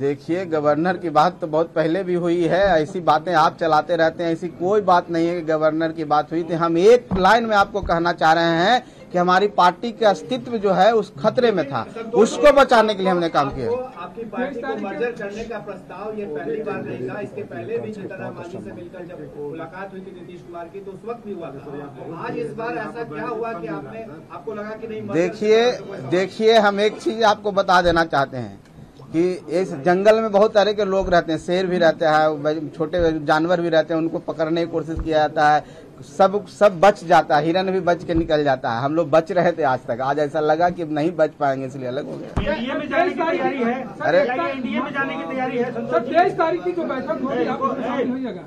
देखिए, गवर्नर की बात तो बहुत पहले भी हुई है। ऐसी बातें आप चलाते रहते हैं, ऐसी कोई बात नहीं है कि गवर्नर की बात हुई थी। हम एक लाइन में आपको कहना चाह रहे हैं कि हमारी पार्टी का अस्तित्व जो है उस खतरे में था, उसको बचाने के लिए हमने काम किया। आपकी पार्टी को मर्जर करने का प्रस्ताव ये पहली बार नहीं था। इसके पहले भी जीतन मांझी से मिलकर जब मुलाकात हुई थी नीतीश कुमार की, तो उस वक्त भी हुआ था। आज इस बार ऐसा क्या हुआ कि आपको लगा कि नहीं? देखिए, हम एक चीज आपको बता देना चाहते हैं कि इस जंगल में बहुत तरह के लोग रहते हैं, शेर भी रहते हैं, छोटे जानवर भी रहते हैं, उनको पकड़ने की कोशिश किया जाता है, सब बच जाता है, हिरन भी बच के निकल जाता है। हम लोग बच रहे थे आज तक, आज ऐसा लगा कि नहीं बच पाएंगे, इसलिए अलग हो गया। एनडीए में जाने की तैयारी है? अरे एनडीए में जाने की तैयारी है? 23 तारीख की जो बैठक होगी,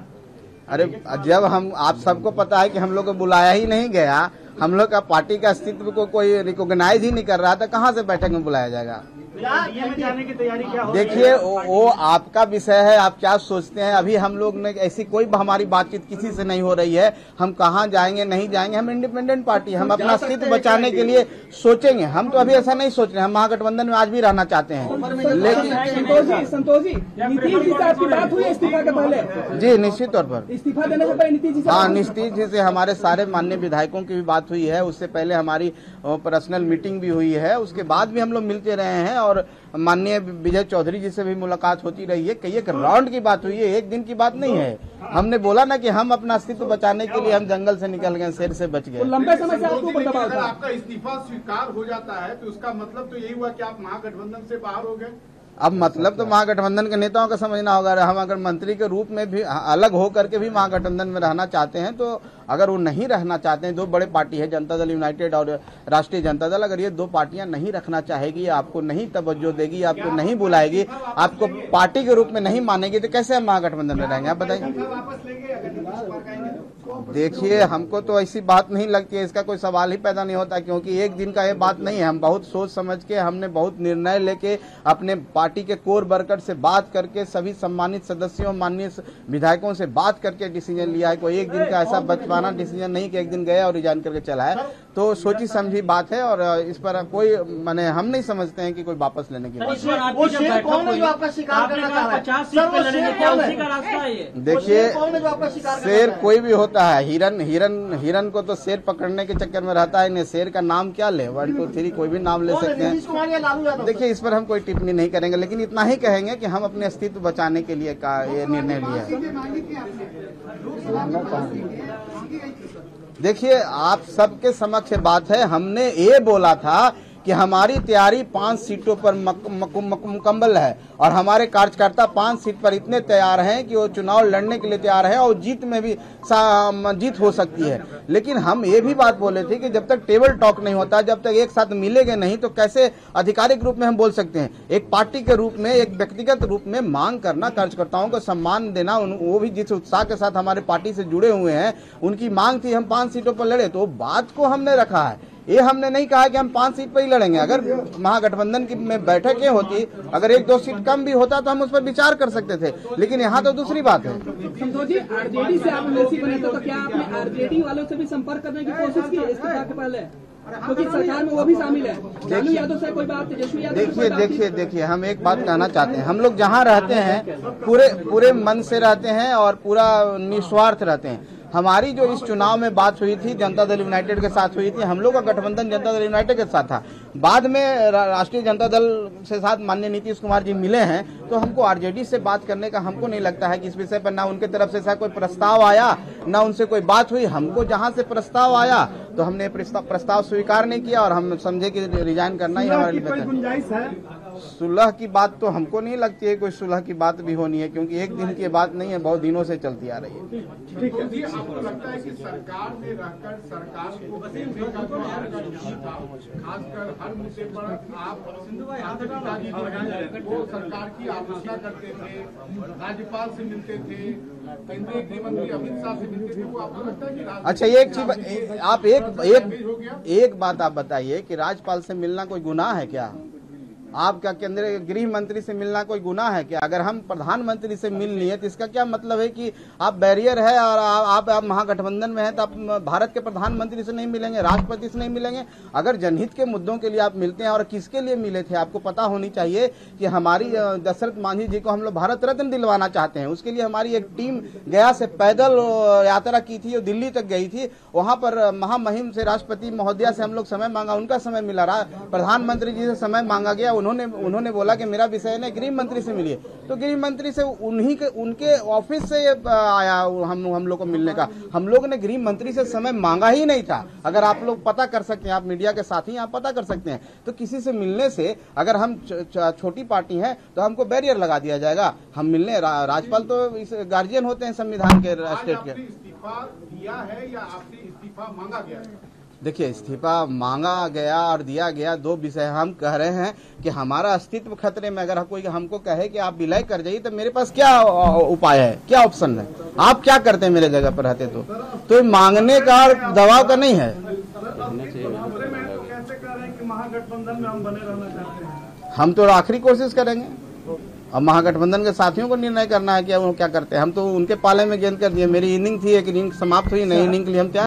अरे जब हम, आप सबको पता है कि हम लोग को बुलाया ही नहीं गया, हम लोग का पार्टी का अस्तित्व को कोई रिकॉग्नाइज ही नहीं कर रहा था, कहाँ से बैठक में बुलाया जाएगा? एनडीए में जाने की तैयारी क्या हो? देखिए, वो आपका विषय है, आप क्या सोचते हैं। अभी हम लोग ने ऐसी कोई हमारी बातचीत किसी से नहीं हो रही है। हम कहाँ जाएंगे नहीं जाएंगे, हम इंडिपेंडेंट पार्टी, हम अपना अस्तित्व बचाने के लिए सोचेंगे। हम तो अभी ऐसा नहीं सोच रहे, हम महागठबंधन में आज भी रहना चाहते हैं। लेकिन संतोष जी, नीतीश जी से आपकी बात हुई इस्तीफा के पहले? जी, निश्चित तौर पर इस्तीफा देने से पहले नीतीश जी से? हाँ, नीतीश जी से हमारे सारे माननीय विधायकों की भी बात हुई है। उससे पहले हमारी पर्सनल मीटिंग भी हुई है, उसके बाद भी हम लोग मिलते रहे हैं और माननीय विजय चौधरी जी से भी मुलाकात होती रही है। कई एक राउंड की बात हुई है, एक दिन की बात नहीं है। हमने बोला ना कि हम अपना अस्तित्व बचाने के लिए हम जंगल से निकल गए, शेर से बच गए। तो लंबे समय से आपको दबाव था। आपका इस्तीफा स्वीकार हो जाता है तो उसका मतलब तो यही हुआ कि आप महागठबंधन से बाहर हो गए। अब मतलब तो महागठबंधन के नेताओं का समझना होगा। हम अगर मंत्री के रूप में भी अलग हो करके भी महागठबंधन में रहना चाहते हैं, तो अगर वो नहीं रहना चाहते हैं, दो बड़े पार्टी है, जनता दल यूनाइटेड और राष्ट्रीय जनता दल, अगर ये दो पार्टियां नहीं रखना चाहेगी, आपको नहीं तवज्जो देगी, आपको नहीं बुलाएगी, आपको पार्टी के रूप में नहीं मानेगी, तो कैसे हम महागठबंधन में रहेंगे? आप बताइए। देखिए, हमको तो ऐसी बात नहीं लगती है, इसका कोई सवाल ही पैदा नहीं होता, क्योंकि एक दिन का ये बात नहीं है। हम बहुत सोच समझ के, हमने बहुत निर्णय लेके, अपने पार्टी के कोर वर्कर से बात करके, सभी सम्मानित सदस्यों, माननीय विधायकों से बात करके डिसीजन लिया है। कोई एक दिन का ऐसा बचपना डिसीजन नहीं कि एक दिन गया और रिजाइन करके चला है। तो सोची समझी बात है और इस पर कोई माने हम नहीं समझते हैं कि कोई वापस लेने की बात। देखिए, शेर कोई भी होता है, हिरन को तो शेर पकड़ने के चक्कर में रहता है। शेर का नाम क्या ले, 1 2 3 कोई भी नाम ले सकते हैं। देखिए, इस पर हम कोई टिप्पणी नहीं करेंगे, लेकिन इतना ही कहेंगे कि हम अपने अस्तित्व बचाने के लिए का ये निर्णय लिया है। देखिए, आप सबके समक्ष बात है, हमने ये बोला था कि हमारी तैयारी 5 सीटों पर मुकम्मल है और हमारे कार्यकर्ता 5 सीट पर इतने तैयार हैं कि वो चुनाव लड़ने के लिए तैयार है और जीत में भी जीत हो सकती है। लेकिन हम ये भी बात बोले थे कि जब तक टेबल टॉक नहीं होता, जब तक एक साथ मिलेंगे नहीं, तो कैसे आधिकारिक रूप में हम बोल सकते हैं। एक पार्टी के रूप में, एक व्यक्तिगत रूप में मांग करना, कार्यकर्ताओं को सम्मान देना, वो भी जिस उत्साह के साथ हमारे पार्टी से जुड़े हुए हैं, उनकी मांग थी हम 5 सीटों पर लड़े, तो बात को हमने रखा है। ये हमने नहीं कहा कि हम 5 सीट पर ही लड़ेंगे। अगर महागठबंधन की में बैठकें होती, अगर 1-2 सीट कम भी होता तो हम उस पर विचार कर सकते थे, लेकिन यहाँ तो दूसरी बात है। संतोष जी, आरजेडी से आप एमएलसी बने थे, तो क्या आपने आरजेडी वालों से भी संपर्क करने की कोशिश की इस्तीफा के पहले? क्योंकि सरकार में वो भी शामिल है। लालू यादव से कोई बात, तेजस्वी यादव? देखिए, हम एक बात कहना चाहते हैं। हम लोग जहाँ रहते हैं पूरे मन से रहते हैं और पूरा निस्वार्थ रहते हैं। हमारी जो इस चुनाव में बात हुई थी, जनता दल यूनाइटेड के साथ हुई थी। हम लोग का गठबंधन जनता दल यूनाइटेड के साथ था। बाद में राष्ट्रीय जनता दल से साथ माननीय नीतीश कुमार जी मिले हैं, तो हमको आरजेडी से बात करने का हमको नहीं लगता है कि इस विषय पर ना उनके तरफ से ऐसा कोई प्रस्ताव आया, ना उनसे कोई बात हुई। हमको जहां से प्रस्ताव आया तो हमने प्रस्ताव स्वीकार नहीं किया और हम समझे कि रिजाइन करना ही हमारे लिए। सुलह की बात तो हमको नहीं लगती है कोई सुलह की बात भी होनी है, क्योंकि एक दिन की बात नहीं है, बहुत दिनों से चलती आ रही है। आपको लगता है कि सरकार में रहकर सरकार को खासकर हर मुद्दे पर आप वो सरकार की आलोचना करते थे, राज्यपाल से मिलते थे, केंद्रीय गृह मंत्री अमित शाह से मिलते थे, वो आपको लगता है कि अच्छा, एक चीज आप एक बात आप बताइए कि राज्यपाल से मिलना कोई गुनाह है क्या? आप क्या केंद्रीय गृह मंत्री से मिलना कोई गुनाह है क्या? अगर हम प्रधानमंत्री से मिल लिए तो इसका क्या मतलब है कि आप बैरियर है और आप महागठबंधन में हैं तो आप भारत के प्रधानमंत्री से नहीं मिलेंगे, राष्ट्रपति से नहीं मिलेंगे? अगर जनहित के मुद्दों के लिए आप मिलते हैं और किसके लिए मिले थे आपको पता होनी चाहिए कि हमारी दशरथ मांझी जी को हम लोग भारत रत्न दिलवाना चाहते हैं। उसके लिए हमारी एक टीम गया से पैदल यात्रा की थी और दिल्ली तक गई थी। वहां पर महामहिम से राष्ट्रपति महोदया से हम लोग समय मांगा, उनका समय मिला। प्रधानमंत्री जी से समय मांगा गया, उन्होंने बोला कि मेरा विषय नहीं, गृह मंत्री से मिलिए। तो गृह मंत्री से उनके ऑफिस से आया हम लोग को मिलने का। हम लोग ने गृह मंत्री से समय मांगा ही नहीं था। अगर आप लोग पता कर सकते हैं, आप मीडिया के साथी आप पता कर सकते हैं, तो किसी से मिलने से अगर हम छोटी पार्टी हैं तो हमको बैरियर लगा दिया जाएगा। हम मिलने राज्यपाल तो इस गार्जियन होते हैं संविधान के, स्टेट के। इस्तीफा दिया है या आपने इस्तीफा मांगा गया है? देखिए, इस्तीफा मांगा गया और दिया गया दो विषय। हम कह रहे हैं कि हमारा अस्तित्व खतरे में। अगर कोई हमको कहे कि आप विलय कर जाइए तो मेरे पास क्या उपाय है, क्या ऑप्शन है? आप क्या करते हैं मेरे जगह पर रहते तो मांगने का और दबाव का नहीं है। महागठबंधन में हम बने रहना चाहते हैं। हम तो आखिरी कोशिश करेंगे। अब महागठबंधन के साथियों को निर्णय करना है कि वो क्या करते हैं। हम तो उनके पाले में गेंद कर दिए। मेरी इनिंग थी, एक इनिंग समाप्त हुई, नई इनिंग के लिए हम तैयार।